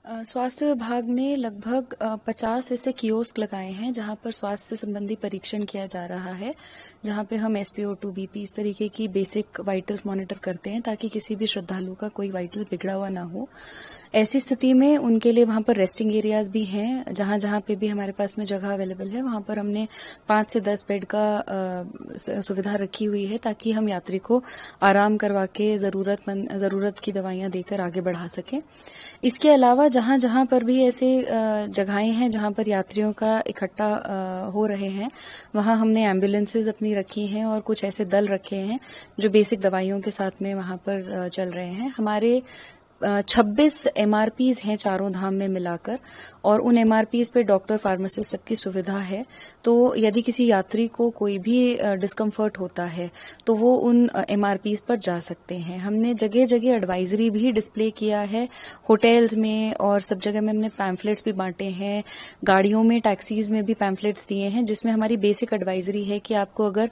स्वास्थ्य विभाग ने लगभग 50 ऐसे कियोस्क लगाए हैं जहां पर स्वास्थ्य संबंधी परीक्षण किया जा रहा है, जहां पे हम SpO2, BP इस तरीके की बेसिक वाइटल्स मॉनिटर करते हैं ताकि किसी भी श्रद्धालु का कोई वाइटल बिगड़ा हुआ ना हो। ऐसी स्थिति में उनके लिए वहां पर रेस्टिंग एरियाज भी हैं, जहां जहां पे भी हमारे पास में जगह अवेलेबल है वहां पर हमने 5 से 10 बेड का सुविधा रखी हुई है ताकि हम यात्री को आराम करवा के जरूरत की दवाइयां देकर आगे बढ़ा सकें। इसके अलावा जहां जहां पर भी ऐसे जगहें हैं जहां पर यात्रियों का इकट्ठा हो रहे हैं, वहां हमने एम्बुलेंसेज अपनी रखी हैं और कुछ ऐसे दल रखे हैं जो बेसिक दवाइयों के साथ में वहां पर चल रहे हैं। हमारे 26 MRPs हैं चारों धाम में मिलाकर, और उन MRPs पे डॉक्टर, फार्मासिस्ट सबकी सुविधा है। तो यदि किसी यात्री को कोई भी डिस्कम्फर्ट होता है तो वो उन MRPs पर जा सकते हैं। हमने जगह जगह एडवाइजरी भी डिस्प्ले किया है, होटल्स में और सब जगह में हमने पैम्फलेट्स भी बांटे हैं, गाड़ियों में, टैक्सीज में भी पैम्फलेट्स दिए हैं, जिसमें हमारी बेसिक एडवाइजरी है कि आपको अगर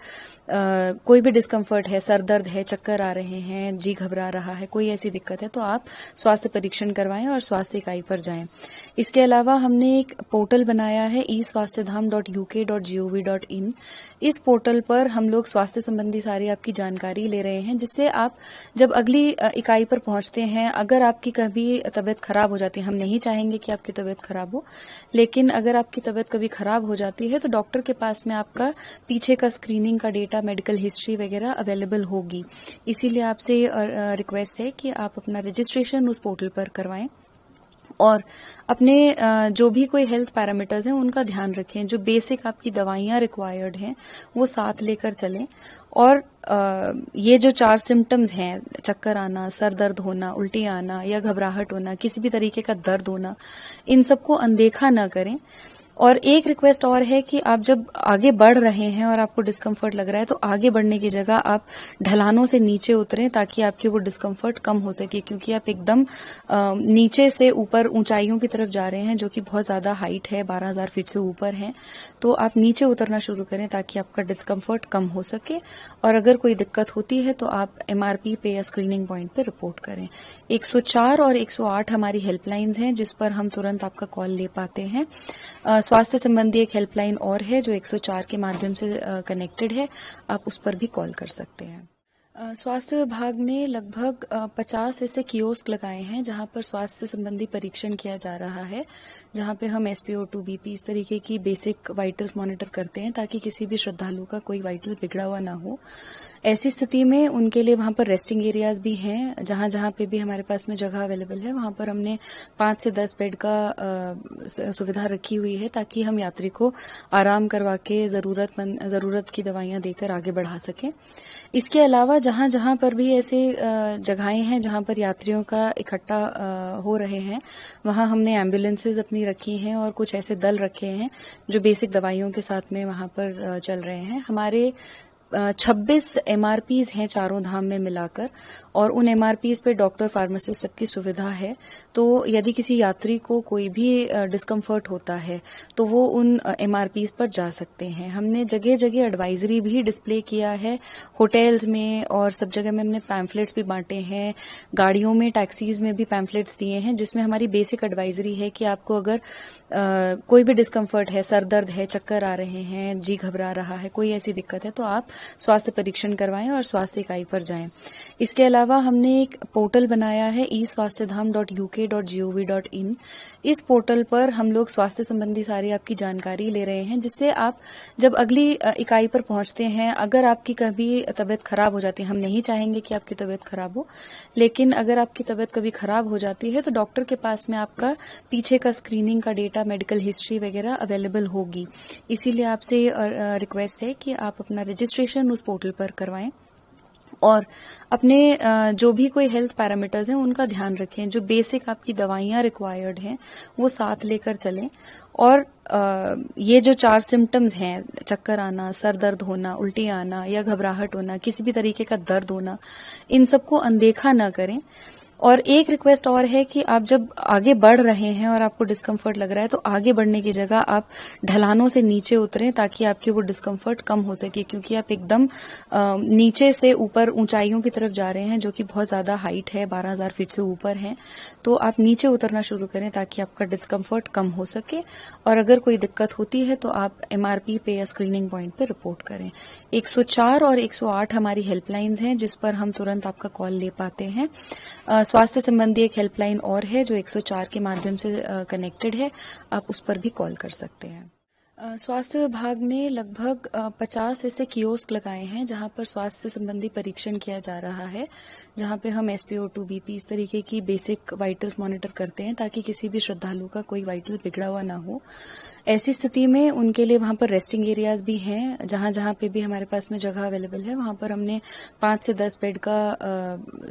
कोई भी डिस्कम्फर्ट है, सर दर्द है, चक्कर आ रहे हैं, जी घबरा रहा है, कोई ऐसी दिक्कत है तो आप स्वास्थ्य परीक्षण करवाएं और स्वास्थ्य इकाई पर जाएं। इसके अलावा हमने एक पोर्टल बनाया है eswasthadham.uk.gov.in। इस पोर्टल पर हम लोग स्वास्थ्य संबंधी सारी आपकी जानकारी ले रहे हैं, जिससे आप जब अगली इकाई पर पहुंचते हैं, अगर आपकी कभी तबीयत खराब हो जाती है, हम नहीं चाहेंगे कि आपकी तबीयत खराब हो, लेकिन अगर आपकी तबीयत कभी खराब हो जाती है तो डॉक्टर के पास में आपका पीछे का स्क्रीनिंग का डेटा, मेडिकल हिस्ट्री वगैरह अवेलेबल होगी। इसीलिए आपसे रिक्वेस्ट है कि आप अपना रजिस्ट्रेशन उस पोर्टल पर करवाएं और अपने जो भी कोई हेल्थ पैरामीटर्स हैं उनका ध्यान रखें। जो बेसिक आपकी दवाइयां रिक्वायर्ड हैं वो साथ लेकर चलें। और ये जो 4 सिम्टम्स हैं, चक्कर आना, सर दर्द होना, उल्टी आना या घबराहट होना, किसी भी तरीके का दर्द होना, इन सबको अनदेखा न करें। और एक रिक्वेस्ट और है कि आप जब आगे बढ़ रहे हैं और आपको डिस्कम्फर्ट लग रहा है तो आगे बढ़ने की जगह आप ढलानों से नीचे उतरें ताकि आपकी वो डिस्कम्फर्ट कम हो सके, क्योंकि आप एकदम नीचे से ऊपर ऊंचाइयों की तरफ जा रहे हैं जो कि बहुत ज्यादा हाइट है, 12,000 फीट से ऊपर है। तो आप नीचे उतरना शुरू करें ताकि आपका डिस्कम्फर्ट कम हो सके। और अगर कोई दिक्कत होती है तो आप MRP पे या स्क्रीनिंग पॉइंट पे रिपोर्ट करें। 104 और 108 हमारी हेल्पलाइंस हैं जिस पर हम तुरंत आपका कॉल ले पाते हैं। स्वास्थ्य संबंधी एक हेल्पलाइन और है जो 104 के माध्यम से कनेक्टेड है, आप उस पर भी कॉल कर सकते हैं। स्वास्थ्य विभाग ने लगभग 50 ऐसे कियोस्क लगाए हैं जहां पर स्वास्थ्य संबंधी परीक्षण किया जा रहा है, जहां पे हम SpO2, BP इस तरीके की बेसिक वाइटल्स मॉनिटर करते हैं ताकि किसी भी श्रद्धालु का कोई वाइटल बिगड़ा हुआ ना हो। ऐसी स्थिति में उनके लिए वहां पर रेस्टिंग एरियाज भी हैं, जहां जहां पे भी हमारे पास में जगह अवेलेबल है वहां पर हमने 5 से 10 बेड का सुविधा रखी हुई है ताकि हम यात्री को आराम करवा के जरूरत की दवाइयां देकर आगे बढ़ा सकें। इसके अलावा जहां जहां पर भी ऐसे जगहें हैं जहां पर यात्रियों का इकट्ठा हो रहे हैं, वहां हमने एम्बुलेंसेज अपनी रखी हैं और कुछ ऐसे दल रखे हैं जो बेसिक दवाइयों के साथ में वहां पर चल रहे हैं। हमारे 26 MRPs हैं चारों धाम में मिलाकर, और उन MRPs पे डॉक्टर, फार्मासिस्ट सबकी सुविधा है। तो यदि किसी यात्री को कोई भी डिस्कम्फर्ट होता है तो वो उन MRPs पर जा सकते हैं। हमने जगह जगह एडवाइजरी भी डिस्प्ले किया है, होटल्स में और सब जगह में हमने पैम्फलेट्स भी बांटे हैं, गाड़ियों में, टैक्सीज में भी पैम्फलेट्स दिए हैं, जिसमें हमारी बेसिक एडवाइजरी है कि आपको अगर कोई भी डिस्कम्फर्ट है, सर दर्द है, चक्कर आ रहे हैं, जी घबरा रहा है, कोई ऐसी दिक्कत है तो आप स्वास्थ्य परीक्षण करवाएं और स्वास्थ्य इकाई पर जाएं। इसके अलावा हमने एक पोर्टल बनाया है eswasthadham.uk.gov.in। इस पोर्टल पर हम लोग स्वास्थ्य संबंधी सारी आपकी जानकारी ले रहे हैं, जिससे आप जब अगली इकाई पर पहुंचते हैं, अगर आपकी कभी तबीयत खराब हो जाती है, हम नहीं चाहेंगे कि आपकी तबीयत खराब हो, लेकिन अगर आपकी तबीयत कभी खराब हो जाती है तो डॉक्टर के पास में आपका पीछे का स्क्रीनिंग का डेटा, मेडिकल हिस्ट्री वगैरह अवेलेबल होगी। इसीलिए आपसे रिक्वेस्ट है कि आप अपना रजिस्ट्रेशन उस पोर्टल पर करवाएं और अपने जो भी कोई हेल्थ पैरामीटर्स हैं उनका ध्यान रखें। जो बेसिक आपकी दवाइयां रिक्वायर्ड हैं वो साथ लेकर चलें। और ये जो 4 सिम्टम्स हैं, चक्कर आना, सर दर्द होना, उल्टी आना या घबराहट होना, किसी भी तरीके का दर्द होना, इन सबको अनदेखा न करें। और एक रिक्वेस्ट और है कि आप जब आगे बढ़ रहे हैं और आपको डिस्कम्फर्ट लग रहा है तो आगे बढ़ने की जगह आप ढलानों से नीचे उतरें ताकि आपकी वो डिस्कम्फर्ट कम हो सके, क्योंकि आप एकदम नीचे से ऊपर ऊंचाइयों की तरफ जा रहे हैं जो कि बहुत ज्यादा हाइट है, 12,000 फीट से ऊपर है। तो आप नीचे उतरना शुरू करें ताकि आपका डिस्कम्फर्ट कम हो सके। और अगर कोई दिक्कत होती है तो आप MRP पे या स्क्रीनिंग पॉइंट पे रिपोर्ट करें। 104 और 108 हमारी हेल्पलाइंस हैं जिस पर हम तुरंत आपका कॉल ले पाते हैं। स्वास्थ्य संबंधी एक हेल्पलाइन और है जो 104 के माध्यम से कनेक्टेड है, आप उस पर भी कॉल कर सकते हैं। स्वास्थ्य विभाग ने लगभग 50 ऐसे कियोस्क लगाए हैं जहां पर स्वास्थ्य संबंधी परीक्षण किया जा रहा है, जहां पे हम SpO2 BP इस तरीके की बेसिक वाइटल्स मॉनिटर करते हैं ताकि किसी भी श्रद्धालु का कोई वाइटल बिगड़ा हुआ ना हो। ऐसी स्थिति में उनके लिए वहां पर रेस्टिंग एरियाज भी हैं, जहां जहां पे भी हमारे पास में जगह अवेलेबल है वहां पर हमने 5 से 10 बेड का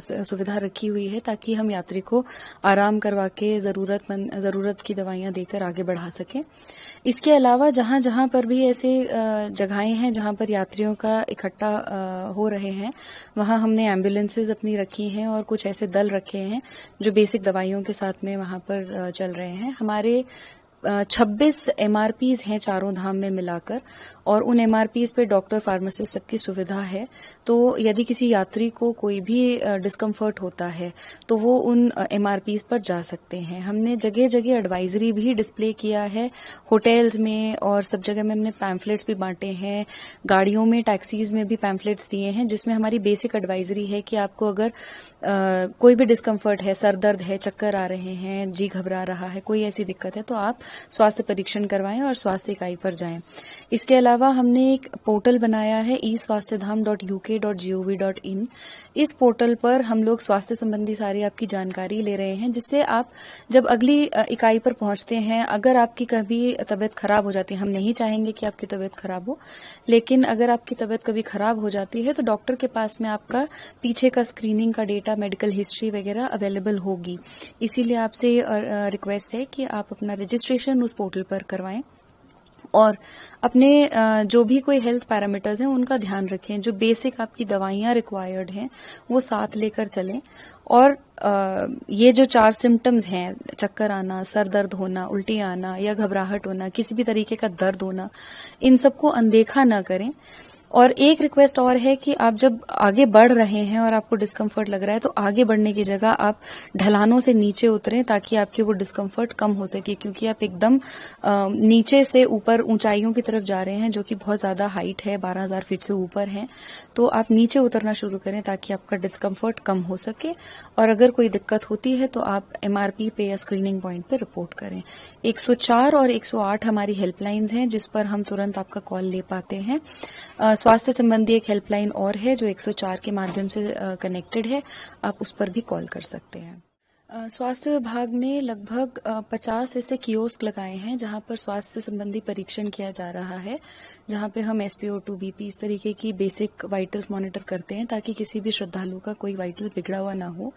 सुविधा रखी हुई है ताकि हम यात्री को आराम करवा के जरूरत की दवाइयां देकर आगे बढ़ा सकें। इसके अलावा जहां जहां पर भी ऐसे जगहें हैं जहां पर यात्रियों का इकट्ठा हो रहे हैं, वहां हमने एम्बुलेंसेज अपनी रखी हैं और कुछ ऐसे दल रखे हैं जो बेसिक दवाइयों के साथ में वहां पर चल रहे हैं। हमारे 26 MRPs हैं चारों धाम में मिलाकर, और उन MRPs पे डॉक्टर, फार्मासिस्ट सबकी सुविधा है। तो यदि किसी यात्री को कोई भी डिस्कम्फर्ट होता है तो वो उन MRPs पर जा सकते हैं। हमने जगह जगह एडवाइजरी भी डिस्प्ले किया है, होटल्स में और सब जगह में हमने पैम्फलेट्स भी बांटे हैं, गाड़ियों में, टैक्सीज में भी पैम्फलेट्स दिए हैं जिसमें हमारी बेसिक एडवाइजरी है कि आपको अगर कोई भी डिस्कम्फर्ट है, सर दर्द है, चक्कर आ रहे हैं, जी घबरा रहा है, कोई ऐसी दिक्कत है तो आप स्वास्थ्य परीक्षण करवाएं और स्वास्थ्य इकाई पर जाएं। इसके अलावा हमने एक पोर्टल बनाया है eswasthadham.uk.gov.in। इस पोर्टल पर हम लोग स्वास्थ्य संबंधी सारी आपकी जानकारी ले रहे हैं, जिससे आप जब अगली इकाई पर पहुंचते हैं, अगर आपकी कभी तबीयत खराब हो जाती है, हम नहीं चाहेंगे कि आपकी तबीयत खराब हो, लेकिन अगर आपकी तबीयत कभी खराब हो जाती है तो डॉक्टर के पास में आपका पीछे का स्क्रीनिंग का डेटा, मेडिकल हिस्ट्री वगैरह अवेलेबल होगी। इसीलिए आपसे रिक्वेस्ट है कि आप अपना रजिस्ट्रेशन उस पोर्टल पर करवाएं और अपने जो भी कोई हेल्थ पैरामीटर्स हैं उनका ध्यान रखें। जो बेसिक आपकी दवाइयां रिक्वायर्ड हैं वो साथ लेकर चलें। और ये जो 4 सिम्टम्स हैं, चक्कर आना, सर दर्द होना, उल्टी आना या घबराहट होना, किसी भी तरीके का दर्द होना, इन सबको अनदेखा न करें। और एक रिक्वेस्ट और है कि आप जब आगे बढ़ रहे हैं और आपको डिस्कम्फर्ट लग रहा है तो आगे बढ़ने की जगह आप ढलानों से नीचे उतरें ताकि आपकी वो डिस्कम्फर्ट कम हो सके, क्योंकि आप एकदम नीचे से ऊपर ऊंचाइयों की तरफ जा रहे हैं जो कि बहुत ज्यादा हाइट है, 12,000 फीट से ऊपर है। तो आप नीचे उतरना शुरू करें ताकि आपका डिस्कम्फर्ट कम हो सके। और अगर कोई दिक्कत होती है तो आप MRP पे या स्क्रीनिंग पॉइंट पे रिपोर्ट करें। 104 और 108 हमारी हेल्पलाइंस हैं जिस पर हम तुरंत आपका कॉल ले पाते हैं। स्वास्थ्य संबंधी एक हेल्पलाइन और है जो 104 के माध्यम से कनेक्टेड है, आप उस पर भी कॉल कर सकते हैं। स्वास्थ्य विभाग ने लगभग 50 ऐसे कियोस्क लगाए हैं जहां पर स्वास्थ्य संबंधी परीक्षण किया जा रहा है, जहां पे हम SpO2 BP इस तरीके की बेसिक वाइटल्स मॉनिटर करते हैं ताकि किसी भी श्रद्धालु का कोई वाइटल बिगड़ा हुआ ना हो।